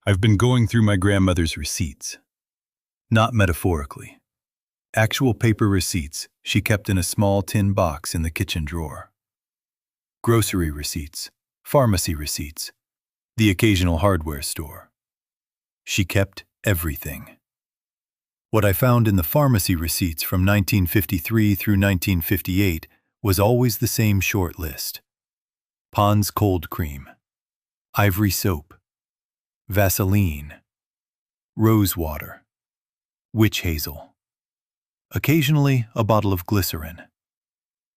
I've been going through my grandmother's receipts. Not metaphorically. Actual paper receipts she kept in a small tin box in the kitchen drawer. Grocery receipts, pharmacy receipts, the occasional hardware store. She kept everything. What I found in the pharmacy receipts from 1953 through 1958 was always the same short list. Pond's cold cream, Ivory soap, Vaseline, rose water, witch hazel. Occasionally a bottle of glycerin.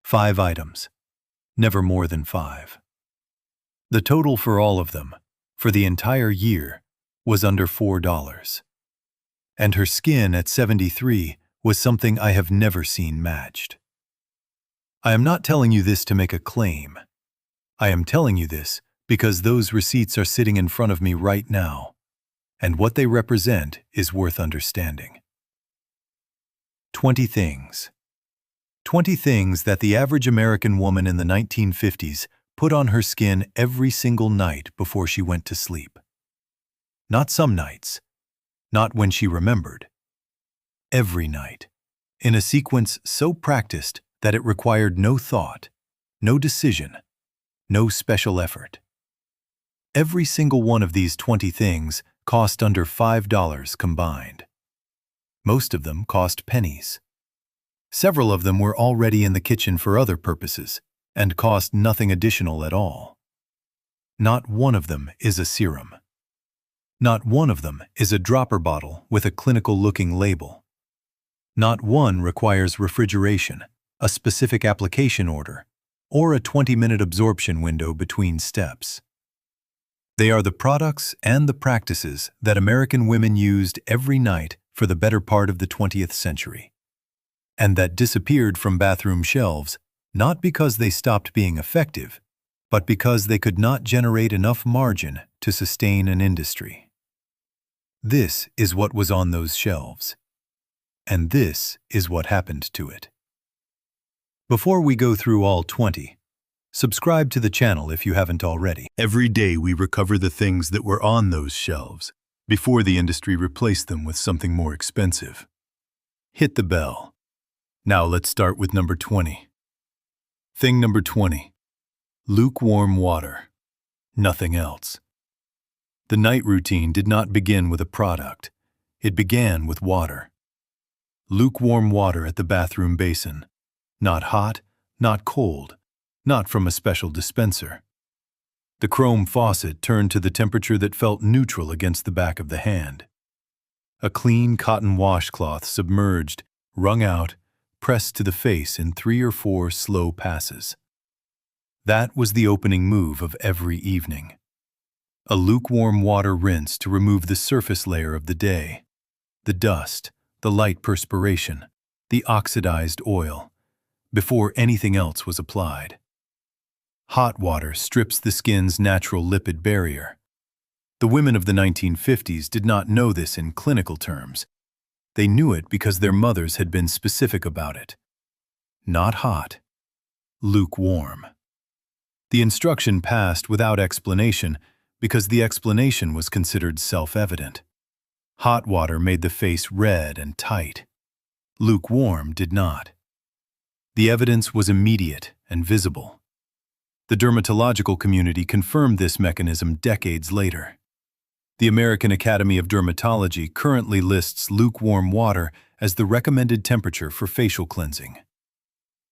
5 items, never more than 5. The total for all of them, for the entire year, was under $4. And her skin at 73 was something I have never seen matched. I am not telling you this to make a claim. I am telling you this because those receipts are sitting in front of me right now, and what they represent is worth understanding. 20 things. 20 things that the average American woman in the 1950s put on her skin every single night before she went to sleep. Not some nights, not when she remembered. Every night, in a sequence so practiced that it required no thought, no decision, no special effort. Every single one of these 20 things cost under $5 combined. Most of them cost pennies. Several of them were already in the kitchen for other purposes and cost nothing additional at all. Not one of them is a serum. Not one of them is a dropper bottle with a clinical-looking label. Not one requires refrigeration, a specific application order, or a 20-minute absorption window between steps. They are the products and the practices that American women used every night for the better part of the 20th century, and that disappeared from bathroom shelves not because they stopped being effective, but because they could not generate enough margin to sustain an industry. This is what was on those shelves, and this is what happened to it. Before we go through all 20, subscribe to the channel if you haven't already. Every day we recover the things that were on those shelves before the industry replaced them with something more expensive. Hit the bell. Now let's start with number 20. Thing number 20. Lukewarm water. Nothing else. The night routine did not begin with a product. It began with water. Lukewarm water at the bathroom basin. Not hot, not cold, not from a special dispenser. The chrome faucet turned to the temperature that felt neutral against the back of the hand. A clean cotton washcloth submerged, wrung out, pressed to the face in 3 or 4 slow passes. That was the opening move of every evening. A lukewarm water rinse to remove the surface layer of the day, the dust, the light perspiration, the oxidized oil, before anything else was applied. Hot water strips the skin's natural lipid barrier. The women of the 1950s did not know this in clinical terms. They knew it because their mothers had been specific about it. Not hot, lukewarm. The instruction passed without explanation because the explanation was considered self-evident. Hot water made the face red and tight. Lukewarm did not. The evidence was immediate and visible. The dermatological community confirmed this mechanism decades later. The American Academy of Dermatology currently lists lukewarm water as the recommended temperature for facial cleansing.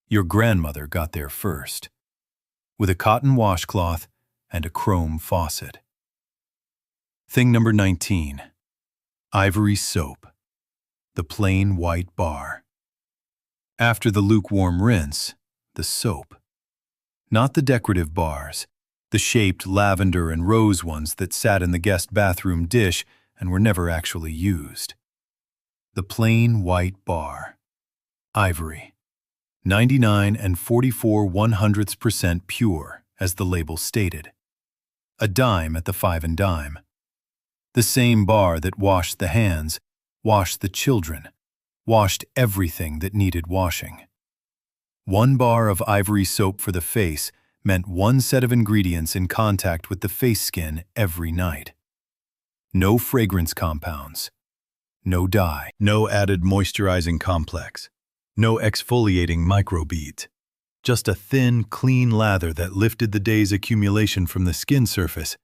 Your grandmother got there first, with a cotton washcloth and a chrome faucet. Thing number 19. Ivory soap. The plain white bar. After the lukewarm rinse, the soap. Not the decorative bars, the shaped lavender and rose ones that sat in the guest bathroom dish and were never actually used. The plain white bar. Ivory. 99 and 44/100% pure, as the label stated. A dime at the 5 and dime. The same bar that washed the hands, washed the children, washed everything that needed washing. 1 bar of Ivory soap for the face meant 1 set of ingredients in contact with the face skin every night. No fragrance compounds. No dye. No added moisturizing complex. No exfoliating microbeads. Just a thin, clean lather that lifted the day's accumulation from the skin surface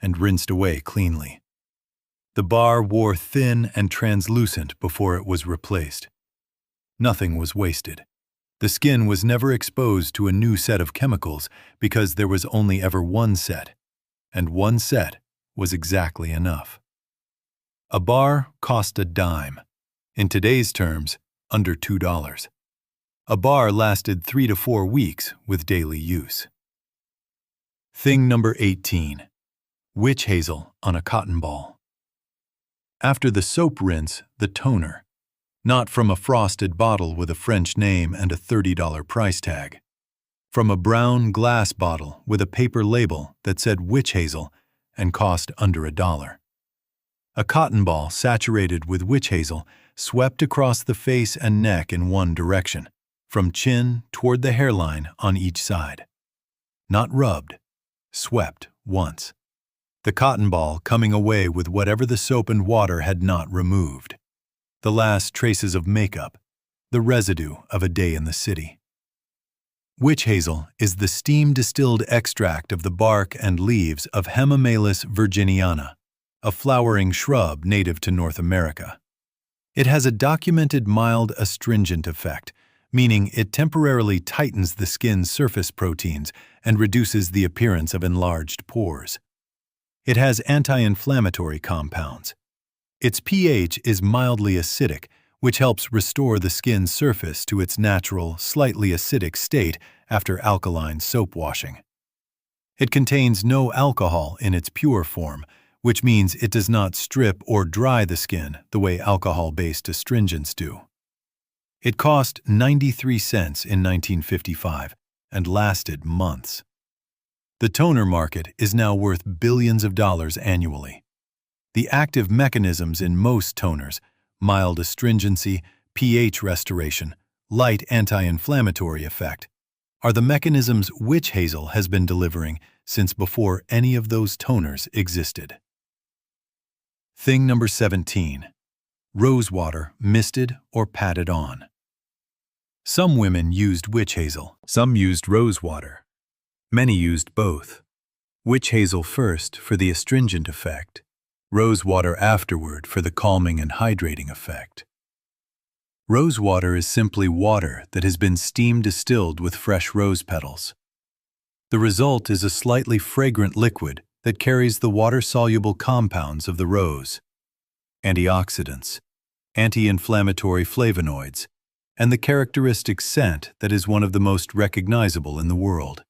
and rinsed away cleanly. The bar wore thin and translucent before it was replaced. Nothing was wasted. The skin was never exposed to a new set of chemicals because there was only ever one set, and one set was exactly enough. A bar cost a dime. In today's terms, under $2. A bar lasted 3 to 4 weeks with daily use. Thing number 18. Witch hazel on a cotton ball. After the soap rinse, the toner. Not from a frosted bottle with a French name and a $30 price tag. From a brown glass bottle with a paper label that said witch hazel and cost under $1. A cotton ball saturated with witch hazel swept across the face and neck in one direction, from chin toward the hairline on each side. Not rubbed, swept once. The cotton ball coming away with whatever the soap and water had not removed. The last traces of makeup, the residue of a day in the city. Witch hazel is the steam-distilled extract of the bark and leaves of Chamomile virginiana, a flowering shrub native to North America. It has a documented mild astringent effect, meaning it temporarily tightens the skin's surface proteins and reduces the appearance of enlarged pores. It has anti-inflammatory compounds. Its pH is mildly acidic, which helps restore the skin's surface to its natural, slightly acidic state after alkaline soap washing. It contains no alcohol in its pure form, which means it does not strip or dry the skin the way alcohol-based astringents do. It cost 93 cents in 1955 and lasted months. The toner market is now worth billions of dollars annually. The active mechanisms in most toners, mild astringency, pH restoration, light anti-inflammatory effect, are the mechanisms witch hazel has been delivering since before any of those toners existed. Thing number 17. Rose water misted or patted on. Some women used witch hazel, some used rose water. Many used both. Witch hazel first for the astringent effect, rose water afterward for the calming and hydrating effect. Rose water is simply water that has been steam distilled with fresh rose petals. The result is a slightly fragrant liquid that carries the water-soluble compounds of the rose, antioxidants, anti-inflammatory flavonoids, and the characteristic scent that is one of the most recognizable in the world.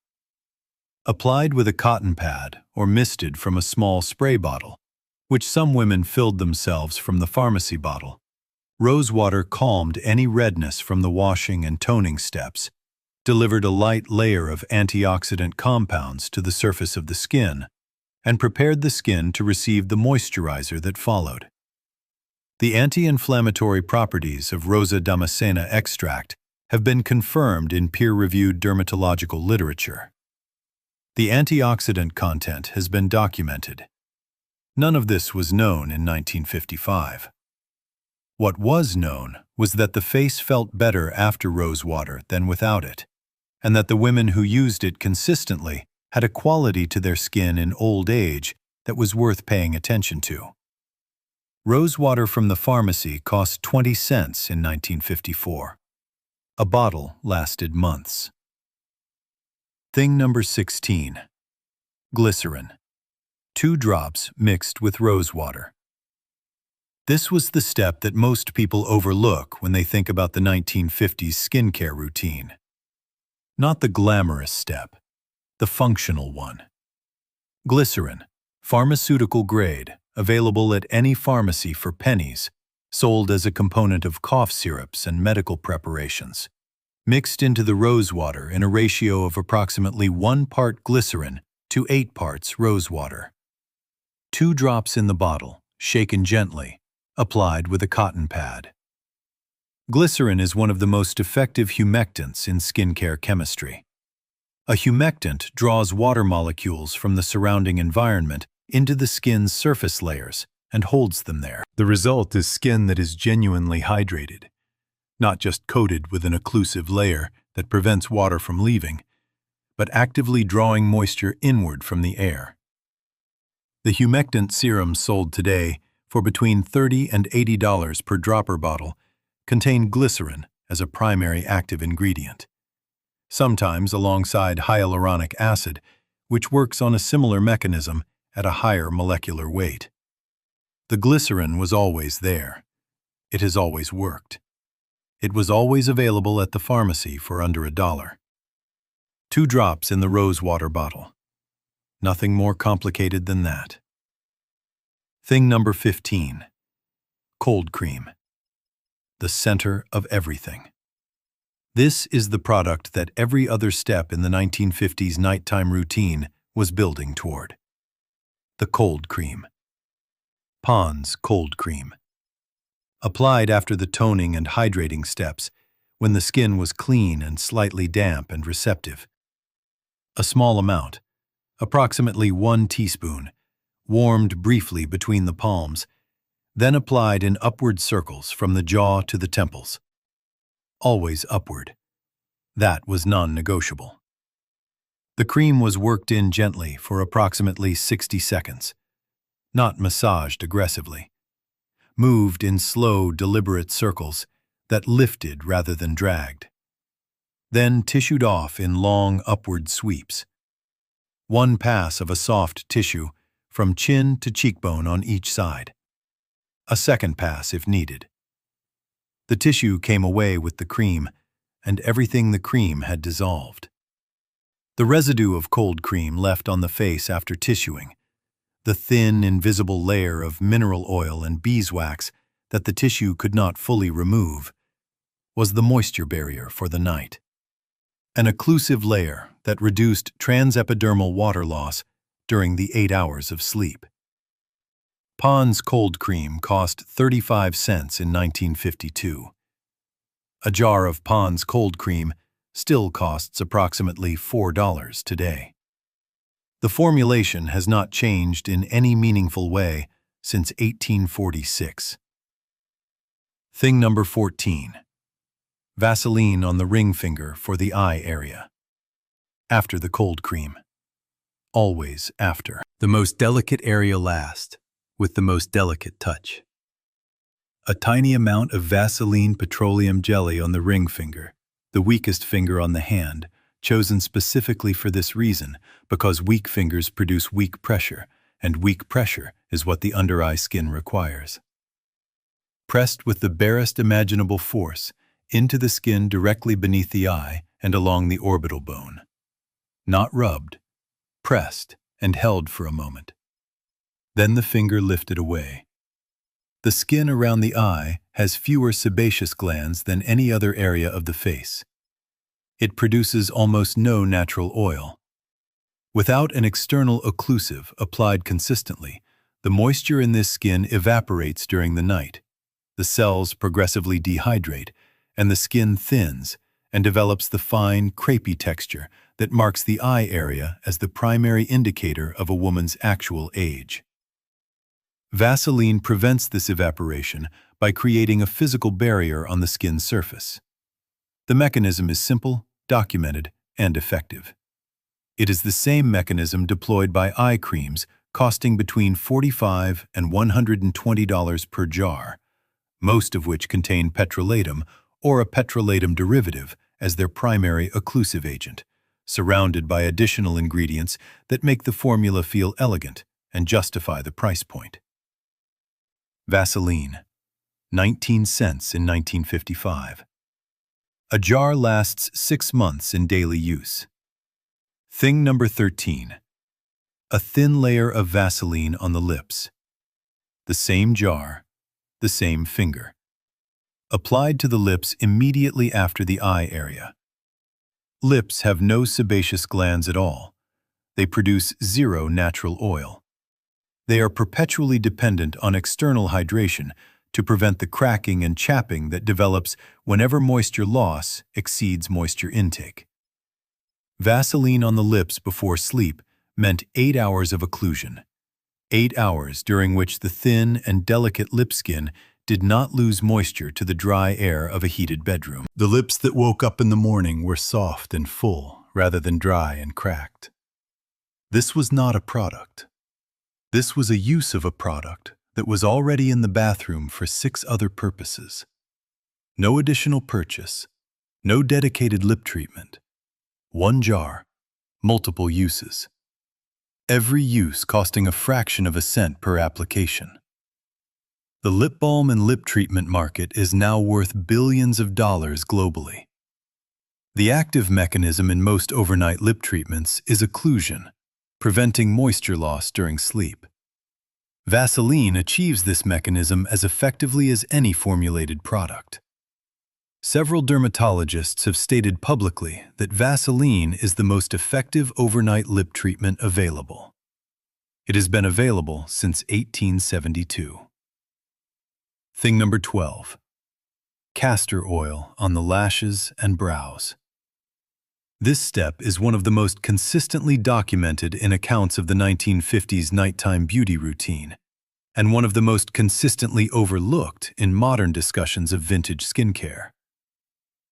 Applied with a cotton pad or misted from a small spray bottle, which some women filled themselves from the pharmacy bottle, rose water calmed any redness from the washing and toning steps, delivered a light layer of antioxidant compounds to the surface of the skin, and prepared the skin to receive the moisturizer that followed. The anti-inflammatory properties of Rosa damascena extract have been confirmed in peer-reviewed dermatological literature. The antioxidant content has been documented. None of this was known in 1955. What was known was that the face felt better after rose water than without it, and that the women who used it consistently had a quality to their skin in old age that was worth paying attention to. Rose water from the pharmacy cost 20 cents in 1954. A bottle lasted months. Thing number 16. Glycerin. 2 drops mixed with rose water. This was the step that most people overlook when they think about the 1950s skincare routine. Not the glamorous step, the functional one. Glycerin, pharmaceutical grade, available at any pharmacy for pennies, sold as a component of cough syrups and medical preparations, mixed into the rose water in a ratio of approximately 1 part glycerin to 8 parts rose water. 2 drops in the bottle, shaken gently, applied with a cotton pad. Glycerin is one of the most effective humectants in skincare chemistry. A humectant draws water molecules from the surrounding environment into the skin's surface layers and holds them there. The result is skin that is genuinely hydrated, not just coated with an occlusive layer that prevents water from leaving, but actively drawing moisture inward from the air. The humectant serums sold today for between $30 and $80 per dropper bottle contain glycerin as a primary active ingredient, sometimes alongside hyaluronic acid, which works on a similar mechanism at a higher molecular weight. The glycerin was always there. It has always worked. It was always available at the pharmacy for under $1. 2 drops in the rose water bottle. Nothing more complicated than that. Thing number 15. Cold cream. The center of everything. This is the product that every other step in the 1950s nighttime routine was building toward. The cold cream. Pond's cold cream. Applied after the toning and hydrating steps, when the skin was clean and slightly damp and receptive. A small amount, approximately 1 teaspoon, warmed briefly between the palms, then applied in upward circles from the jaw to the temples. Always upward. That was non-negotiable. The cream was worked in gently for approximately 60 seconds, not massaged aggressively, moved in slow, deliberate circles that lifted rather than dragged, then tissued off in long upward sweeps. 1 pass of a soft tissue from chin to cheekbone on each side. A second pass if needed. The tissue came away with the cream, and everything the cream had dissolved. The residue of cold cream left on the face after tissuing, the thin, invisible layer of mineral oil and beeswax that the tissue could not fully remove, was the moisture barrier for the night. An occlusive layer that reduced transepidermal water loss during the 8 hours of sleep. Pond's cold cream cost 35 cents in 1952. A jar of Pond's cold cream still costs approximately $4 today. The formulation has not changed in any meaningful way since 1846. Thing number 14. Vaseline on the ring finger for the eye area. After the cold cream. Always after. The most delicate area last, with the most delicate touch. A tiny amount of Vaseline petroleum jelly on the ring finger, the weakest finger on the hand, chosen specifically for this reason, because weak fingers produce weak pressure, and weak pressure is what the under-eye skin requires. Pressed with the barest imaginable force into the skin directly beneath the eye and along the orbital bone. Not rubbed, pressed and held for a moment. Then the finger lifted away. The skin around the eye has fewer sebaceous glands than any other area of the face. It produces almost no natural oil. Without an external occlusive applied consistently, the moisture in this skin evaporates during the night. The cells progressively dehydrate, and the skin thins and develops the fine, crepey texture that marks the eye area as the primary indicator of a woman's actual age. Vaseline prevents this evaporation by creating a physical barrier on the skin surface. The mechanism is simple, documented, and effective. It is the same mechanism deployed by eye creams costing between $45 and $120 per jar, most of which contain petrolatum or a petrolatum derivative as their primary occlusive agent, surrounded by additional ingredients that make the formula feel elegant and justify the price point. Vaseline, 19 cents in 1955. A jar lasts 6 months in daily use. Thing number 13. A thin layer of Vaseline on the lips. The same jar, the same finger. Applied to the lips immediately after the eye area. Lips have no sebaceous glands at all. They produce zero natural oil. They are perpetually dependent on external hydration to prevent the cracking and chapping that develops whenever moisture loss exceeds moisture intake. Vaseline on the lips before sleep meant 8 hours of occlusion, 8 hours during which the thin and delicate lip skin did not lose moisture to the dry air of a heated bedroom. The lips that woke up in the morning were soft and full rather than dry and cracked. This was not a product. This was a use of a product that was already in the bathroom for 6 other purposes. No additional purchase, no dedicated lip treatment. 1 jar, multiple uses. Every use costing a fraction of a cent per application. The lip balm and lip treatment market is now worth billions of dollars globally. The active mechanism in most overnight lip treatments is occlusion, preventing moisture loss during sleep. Vaseline achieves this mechanism as effectively as any formulated product. Several dermatologists have stated publicly that Vaseline is the most effective overnight lip treatment available. It has been available since 1872. Thing number 12. Castor oil on the lashes and brows. This step is one of the most consistently documented in accounts of the 1950s nighttime beauty routine, and one of the most consistently overlooked in modern discussions of vintage skincare.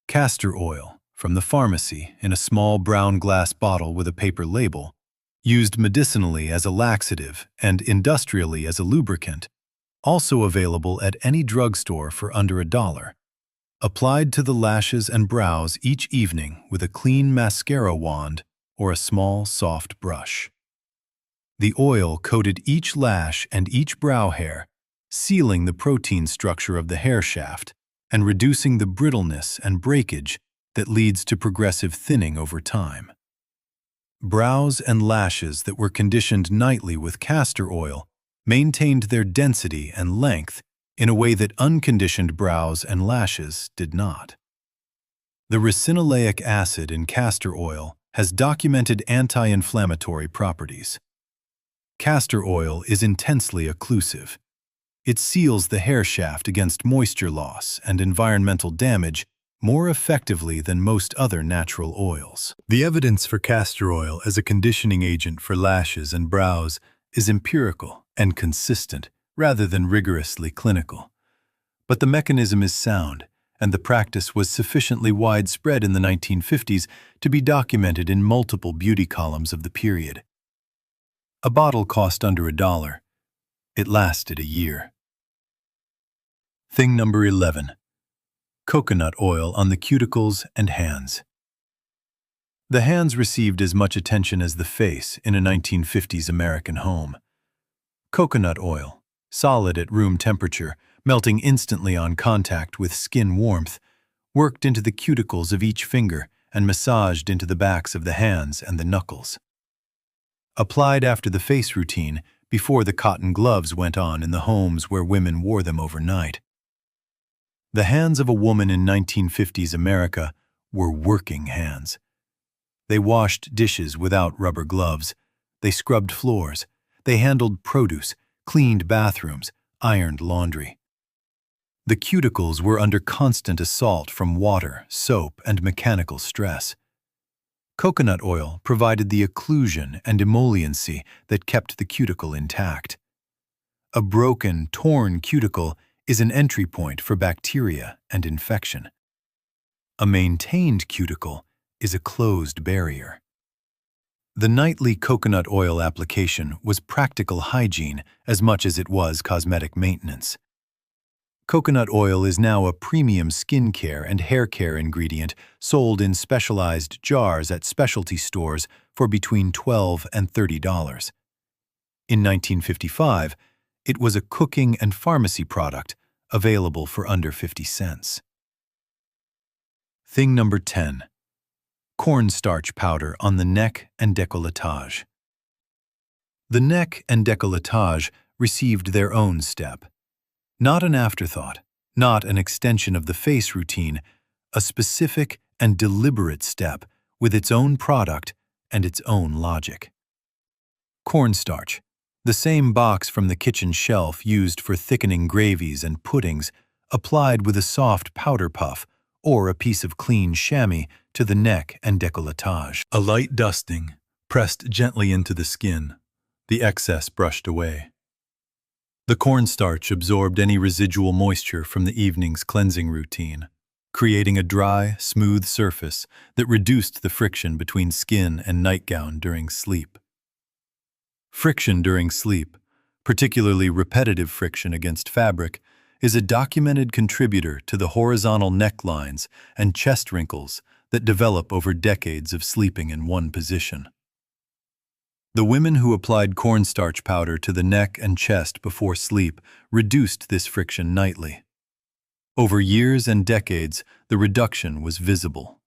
Castor oil, from the pharmacy in a small brown glass bottle with a paper label, used medicinally as a laxative and industrially as a lubricant, also available at any drugstore for under $1. Applied to the lashes and brows each evening with a clean mascara wand or a small, soft brush. The oil coated each lash and each brow hair, sealing the protein structure of the hair shaft and reducing the brittleness and breakage that leads to progressive thinning over time. Brows and lashes that were conditioned nightly with castor oil maintained their density and length in a way that unconditioned brows and lashes did not. The ricinoleic acid in castor oil has documented anti-inflammatory properties. Castor oil is intensely occlusive. It seals the hair shaft against moisture loss and environmental damage more effectively than most other natural oils. The evidence for castor oil as a conditioning agent for lashes and brows is empirical and consistent, rather than rigorously clinical. But the mechanism is sound, and the practice was sufficiently widespread in the 1950s to be documented in multiple beauty columns of the period. A bottle cost under $1. It lasted a year. Thing number 11. Coconut oil on the cuticles and hands. The hands received as much attention as the face in a 1950s American home. Coconut oil, solid at room temperature, melting instantly on contact with skin warmth, worked into the cuticles of each finger and massaged into the backs of the hands and the knuckles. Applied after the face routine, before the cotton gloves went on in the homes where women wore them overnight. The hands of a woman in 1950s America were working hands. They washed dishes without rubber gloves. They scrubbed floors. They handled produce, cleaned bathrooms, ironed laundry. The cuticles were under constant assault from water, soap, and mechanical stress. Coconut oil provided the occlusion and emolliency that kept the cuticle intact. A broken, torn cuticle is an entry point for bacteria and infection. A maintained cuticle is a closed barrier. The nightly coconut oil application was practical hygiene as much as it was cosmetic maintenance. Coconut oil is now a premium skincare and hair care ingredient sold in specialized jars at specialty stores for between $12 and $30. In 1955, it was a cooking and pharmacy product available for under 50 cents. Thing number 10. Cornstarch powder on the neck and décolletage. The neck and décolletage received their own step. Not an afterthought, not an extension of the face routine, a specific and deliberate step with its own product and its own logic. Cornstarch, the same box from the kitchen shelf used for thickening gravies and puddings, applied with a soft powder puff or a piece of clean chamois to the neck and décolletage. A light dusting, pressed gently into the skin, the excess brushed away. The cornstarch absorbed any residual moisture from the evening's cleansing routine, creating a dry, smooth surface that reduced the friction between skin and nightgown during sleep. Friction during sleep, particularly repetitive friction against fabric, is a documented contributor to the horizontal necklines and chest wrinkles that develop over decades of sleeping in one position. The women who applied cornstarch powder to the neck and chest before sleep reduced this friction nightly. Over years and decades, the reduction was visible.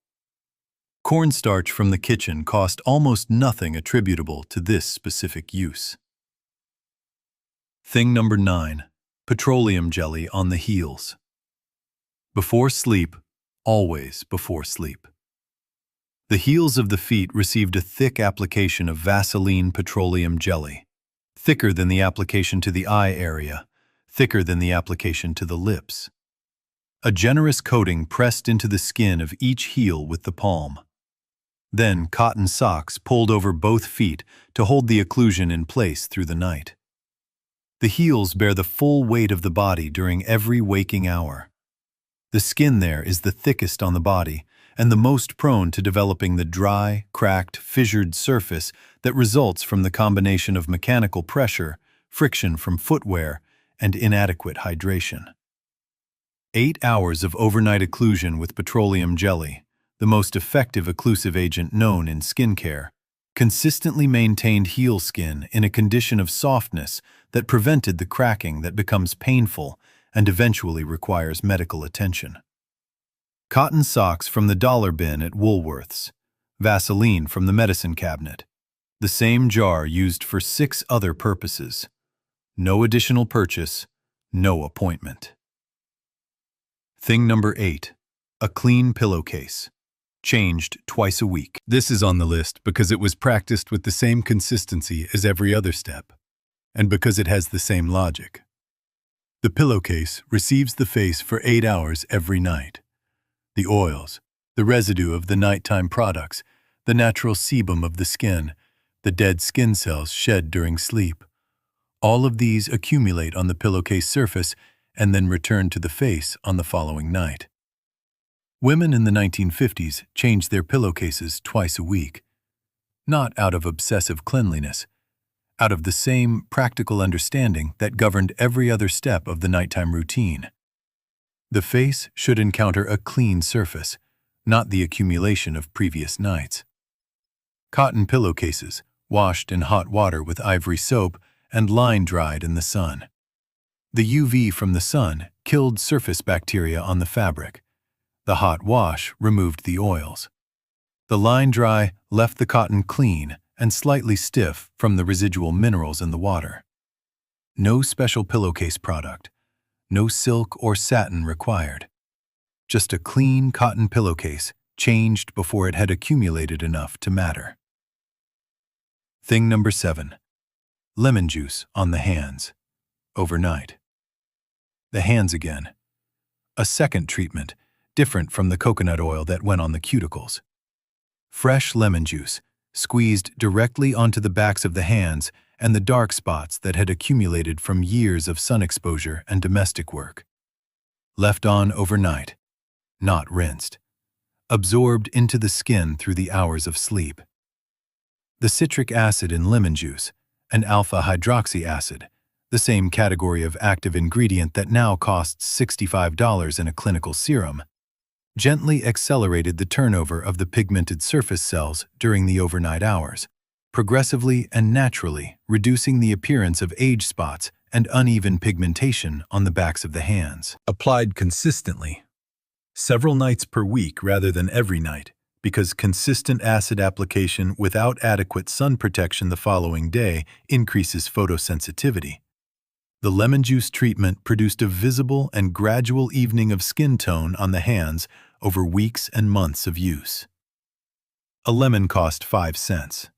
Cornstarch from the kitchen cost almost nothing attributable to this specific use. Thing number 9. Petroleum jelly on the heels. Before sleep, always before sleep. The heels of the feet received a thick application of Vaseline petroleum jelly, thicker than the application to the eye area, thicker than the application to the lips. A generous coating pressed into the skin of each heel with the palm. Then cotton socks pulled over both feet to hold the occlusion in place through the night. The heels bear the full weight of the body during every waking hour. The skin there is the thickest on the body and the most prone to developing the dry, cracked, fissured surface that results from the combination of mechanical pressure, friction from footwear, and inadequate hydration. 8 hours of overnight occlusion with petroleum jelly, the most effective occlusive agent known in skincare, consistently maintained heel skin in a condition of softness that prevented the cracking that becomes painful and eventually requires medical attention. Cotton socks from the dollar bin at Woolworths, Vaseline from the medicine cabinet, the same jar used for 6 other purposes. No additional purchase, no appointment. Thing number 8. A clean pillowcase. Changed twice a week. This is on the list because it was practiced with the same consistency as every other step, and because it has the same logic. The pillowcase receives the face for 8 hours every night. The oils, the residue of the nighttime products, the natural sebum of the skin, the dead skin cells shed during sleep. All of these accumulate on the pillowcase surface and then return to the face on the following night. Women in the 1950s changed their pillowcases twice a week, not out of obsessive cleanliness, out of the same practical understanding that governed every other step of the nighttime routine. The face should encounter a clean surface, not the accumulation of previous nights. Cotton pillowcases, washed in hot water with Ivory soap and line-dried in the sun. The UV from the sun killed surface bacteria on the fabric. The hot wash removed the oils. The line-dry left the cotton clean and slightly stiff from the residual minerals in the water. No special pillowcase product. No silk or satin required. Just a clean cotton pillowcase changed before it had accumulated enough to matter. Thing number 7. Lemon juice on the hands. Overnight. The hands again. A second treatment, different from the coconut oil that went on the cuticles. Fresh lemon juice, squeezed directly onto the backs of the hands and the dark spots that had accumulated from years of sun exposure and domestic work. Left on overnight, not rinsed. Absorbed into the skin through the hours of sleep. The citric acid in lemon juice, and alpha hydroxy acid, the same category of active ingredient that now costs $65 in a clinical serum, gently accelerated the turnover of the pigmented surface cells during the overnight hours, progressively and naturally reducing the appearance of age spots and uneven pigmentation on the backs of the hands. Applied consistently, several nights per week rather than every night, because consistent acid application without adequate sun protection the following day increases photosensitivity. The lemon juice treatment produced a visible and gradual evening of skin tone on the hands over weeks and months of use. A lemon cost 5 cents.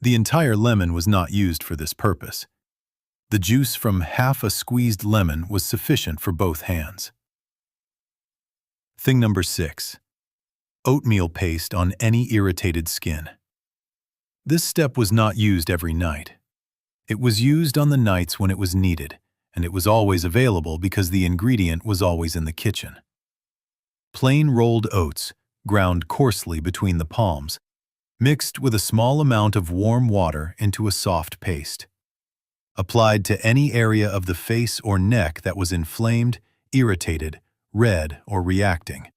The entire lemon was not used for this purpose. The juice from half a squeezed lemon was sufficient for both hands. Thing number 6. Oatmeal paste on any irritated skin. This step was not used every night. It was used on the nights when it was needed, and it was always available because the ingredient was always in the kitchen. Plain rolled oats, ground coarsely between the palms, mixed with a small amount of warm water into a soft paste. Applied to any area of the face or neck that was inflamed, irritated, red, or reacting.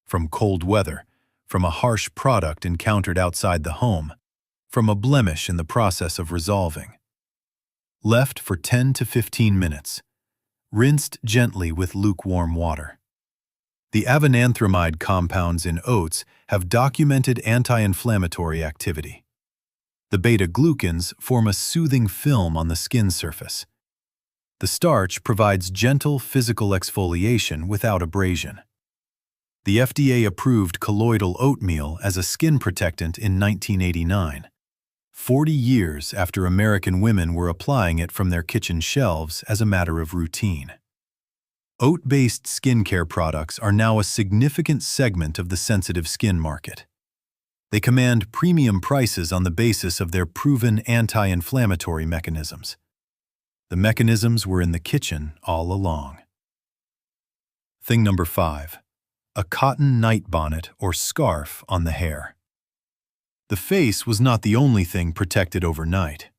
From cold weather, from a harsh product encountered outside the home, from a blemish in the process of resolving. Left for 10 to 15 minutes. Rinsed gently with lukewarm water. The avenanthramide compounds in oats have documented anti-inflammatory activity. The beta-glucans form a soothing film on the skin surface. The starch provides gentle physical exfoliation without abrasion. The FDA approved colloidal oatmeal as a skin protectant in 1989, 40 years after American women were applying it from their kitchen shelves as a matter of routine. Oat-based skincare products are now a significant segment of the sensitive skin market. They command premium prices on the basis of their proven anti-inflammatory mechanisms. The mechanisms were in the kitchen all along. Thing number 5. A cotton night bonnet or scarf on the hair. The face was not the only thing protected overnight.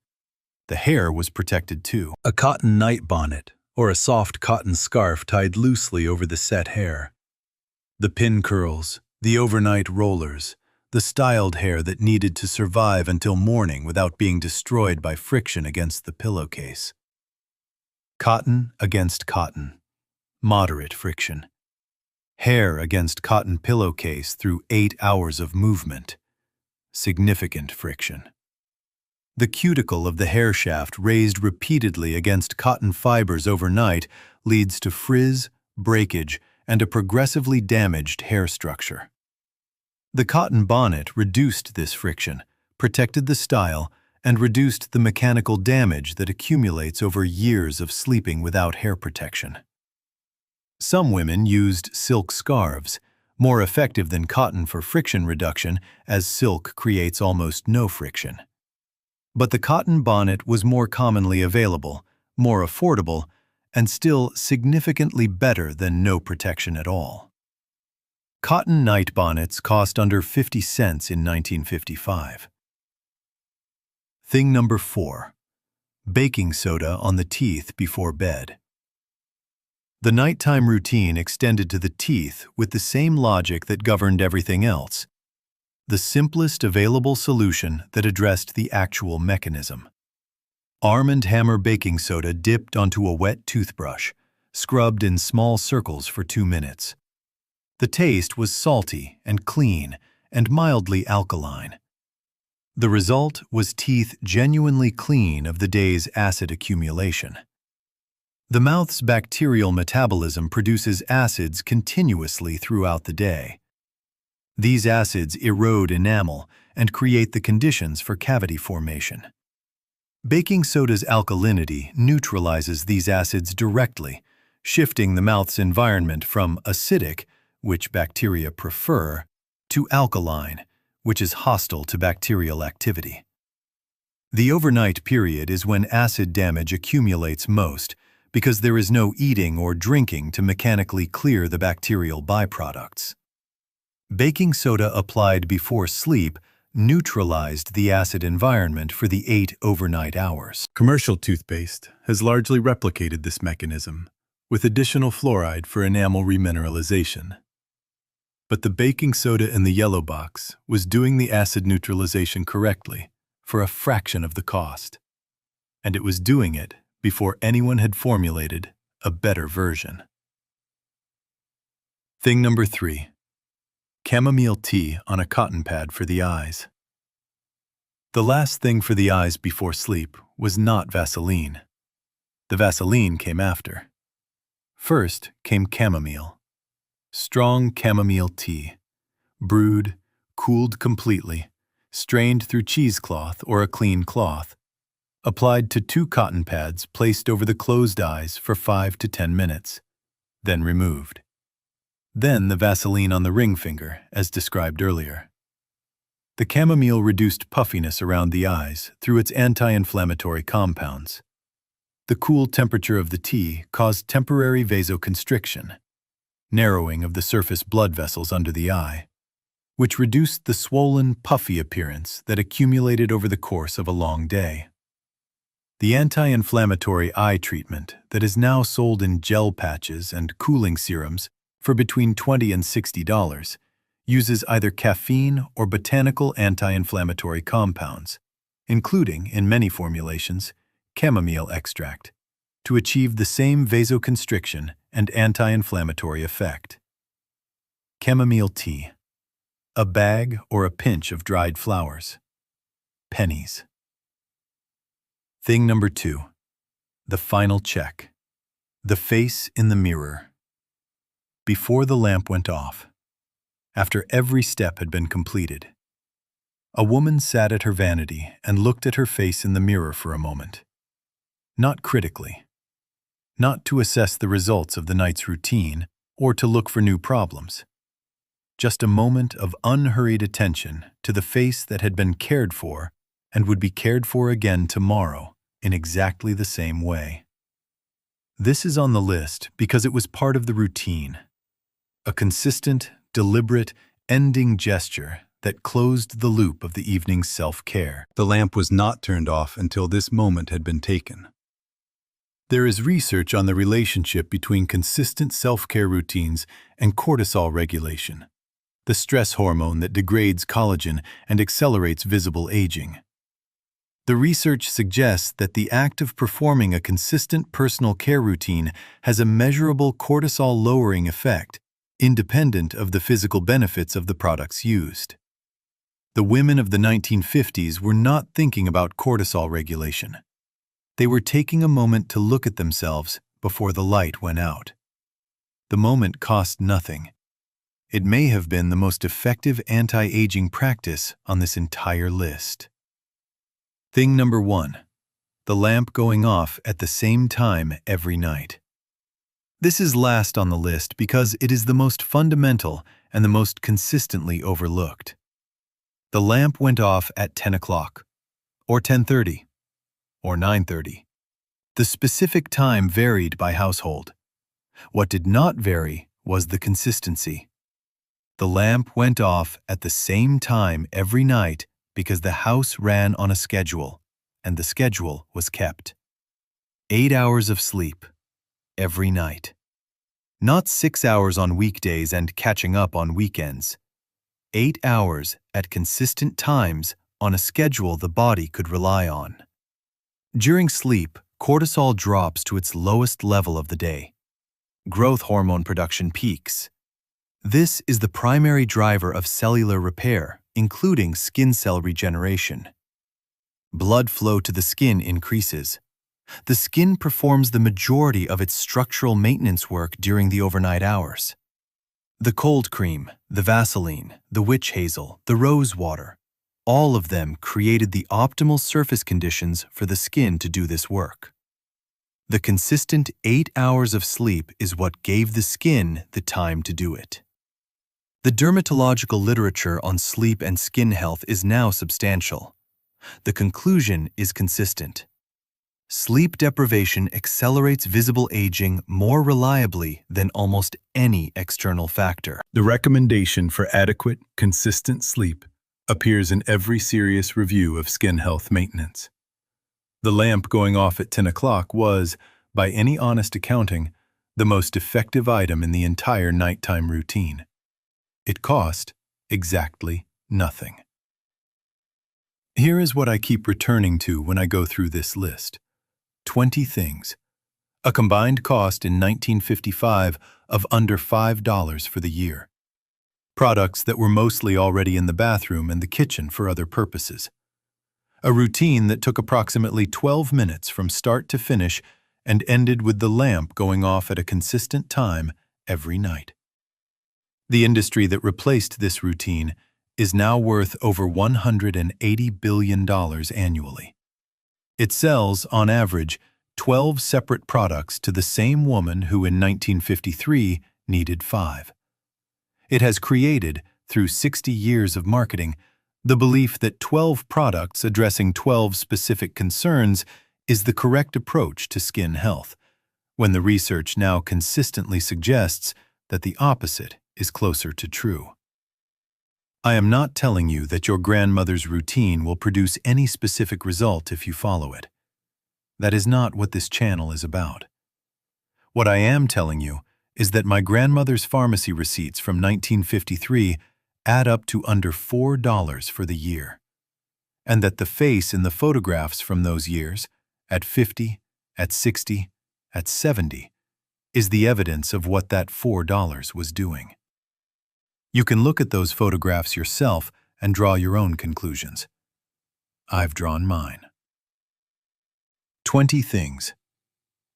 The hair was protected too. A cotton night bonnet, or a soft cotton scarf tied loosely over the set hair. The pin curls, the overnight rollers, the styled hair that needed to survive until morning without being destroyed by friction against the pillowcase. Cotton against cotton. Moderate friction. Hair against cotton pillowcase through 8 hours of movement. Significant friction. The cuticle of the hair shaft raised repeatedly against cotton fibers overnight leads to frizz, breakage, and a progressively damaged hair structure. The cotton bonnet reduced this friction, protected the style, and reduced the mechanical damage that accumulates over years of sleeping without hair protection. Some women used silk scarves, more effective than cotton for friction reduction, as silk creates almost no friction. But the cotton bonnet was more commonly available, more affordable, and still significantly better than no protection at all. Cotton night bonnets cost under 50 cents in 1955. Thing number 4. Baking soda on the teeth before bed. The nighttime routine extended to the teeth with the same logic that governed everything else. The simplest available solution that addressed the actual mechanism. Arm & Hammer baking soda dipped onto a wet toothbrush, scrubbed in small circles for 2 minutes. The taste was salty and clean and mildly alkaline. The result was teeth genuinely clean of the day's acid accumulation. The mouth's bacterial metabolism produces acids continuously throughout the day. These acids erode enamel and create the conditions for cavity formation. Baking soda's alkalinity neutralizes these acids directly, shifting the mouth's environment from acidic, which bacteria prefer, to alkaline, which is hostile to bacterial activity. The overnight period is when acid damage accumulates most because there is no eating or drinking to mechanically clear the bacterial byproducts. Baking soda applied before sleep neutralized the acid environment for the 8 overnight hours. Commercial toothpaste has largely replicated this mechanism, with additional fluoride for enamel remineralization. But the baking soda in the yellow box was doing the acid neutralization correctly for a fraction of the cost. And it was doing it before anyone had formulated a better version. Thing number 3. Chamomile tea on a cotton pad for the eyes. The last thing for the eyes before sleep was not Vaseline. The Vaseline came after. First came chamomile. Strong chamomile tea, brewed, cooled completely, strained through cheesecloth or a clean cloth, applied to 2 cotton pads placed over the closed eyes for 5 to 10 minutes, then removed. Then the Vaseline on the ring finger, as described earlier. The chamomile reduced puffiness around the eyes through its anti-inflammatory compounds. The cool temperature of the tea caused temporary vasoconstriction, narrowing of the surface blood vessels under the eye, which reduced the swollen, puffy appearance that accumulated over the course of a long day. The anti-inflammatory eye treatment that is now sold in gel patches and cooling serums for between $20 and $60 uses either caffeine or botanical anti-inflammatory compounds, including, in many formulations, chamomile extract, to achieve the same vasoconstriction and anti-inflammatory effect. Chamomile tea. A bag or a pinch of dried flowers. Pennies. Thing number 2. The final check. The face in the mirror. Before the lamp went off, after every step had been completed, a woman sat at her vanity and looked at her face in the mirror for a moment. Not critically. Not to assess the results of the night's routine or to look for new problems. Just a moment of unhurried attention to the face that had been cared for and would be cared for again tomorrow in exactly the same way. This is on the list because it was part of the routine. A consistent, deliberate, ending gesture that closed the loop of the evening's self-care. The lamp was not turned off until this moment had been taken. There is research on the relationship between consistent self-care routines and cortisol regulation, the stress hormone that degrades collagen and accelerates visible aging. The research suggests that the act of performing a consistent personal care routine has a measurable cortisol-lowering effect, independent of the physical benefits of the products used. The women of the 1950s were not thinking about cortisol regulation. They were taking a moment to look at themselves before the light went out. The moment cost nothing. It may have been the most effective anti-aging practice on this entire list. Thing number 1. The lamp going off at the same time every night. This is last on the list because it is the most fundamental and the most consistently overlooked. The lamp went off at 10 o'clock, or 10:30, or 9:30. The specific time varied by household. What did not vary was the consistency. The lamp went off at the same time every night because the house ran on a schedule, and the schedule was kept. 8 hours of sleep every night. Not 6 hours on weekdays and catching up on weekends. 8 hours at consistent times on a schedule the body could rely on. During sleep, cortisol drops to its lowest level of the day. Growth hormone production peaks. This is the primary driver of cellular repair, including skin cell regeneration. Blood flow to the skin increases. The skin performs the majority of its structural maintenance work during the overnight hours. The cold cream, the Vaseline, the witch hazel, the rose water, all of them created the optimal surface conditions for the skin to do this work. The consistent 8 hours of sleep is what gave the skin the time to do it. The dermatological literature on sleep and skin health is now substantial. The conclusion is consistent. Sleep deprivation accelerates visible aging more reliably than almost any external factor. The recommendation for adequate, consistent sleep appears in every serious review of skin health maintenance. The lamp going off at 10 o'clock was, by any honest accounting, the most effective item in the entire nighttime routine. It cost exactly nothing. Here is what I keep returning to when I go through this list. 20 things. A combined cost in 1955 of under $5 for the year. Products that were mostly already in the bathroom and the kitchen for other purposes. A routine that took approximately 12 minutes from start to finish and ended with the lamp going off at a consistent time every night. The industry that replaced this routine is now worth over $180 billion annually. It sells, on average, 12 separate products to the same woman who in 1953 needed 5. It has created, through 60 years of marketing, The belief that 12 products addressing 12 specific concerns is the correct approach to skin health, when the research now consistently suggests that the opposite is closer to true. I am not telling you that your grandmother's routine will produce any specific result if you follow it. That is not what this channel is about. What I am telling you is that my grandmother's pharmacy receipts from 1953 add up to under $4 for the year, and that the face in the photographs from those years, at 50, at 60, at 70, is the evidence of what that $4 was doing. You can look at those photographs yourself and draw your own conclusions. I've drawn mine. 20 things: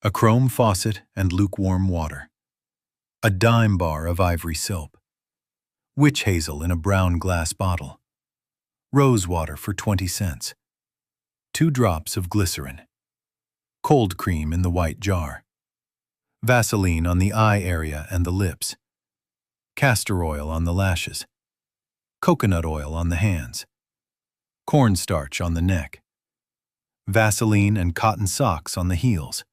a chrome faucet and lukewarm water, a dime bar of Ivory soap, witch hazel in a brown glass bottle, rose water for 20 cents, 2 drops of glycerin, cold cream in the white jar, Vaseline on the eye area and the lips, castor oil on the lashes, coconut oil on the hands, cornstarch on the neck, Vaseline and cotton socks on the heels,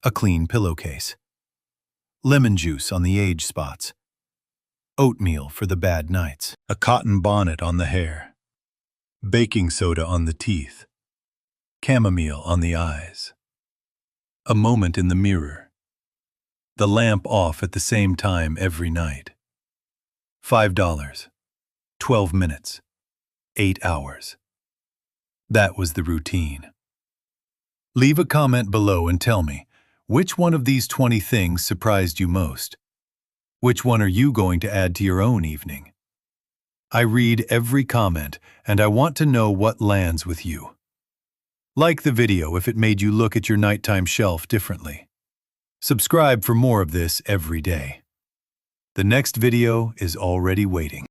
a clean pillowcase, lemon juice on the age spots, oatmeal for the bad nights, a cotton bonnet on the hair, baking soda on the teeth, chamomile on the eyes, a moment in the mirror, the lamp off at the same time every night, $5, 12 minutes, 8 hours. That was the routine. Leave a comment below and tell me, which one of these 20 things surprised you most? Which one are you going to add to your own evening? I read every comment, and I want to know what lands with you. Like the video if it made you look at your nighttime shelf differently. Subscribe for more of this every day. The next video is already waiting.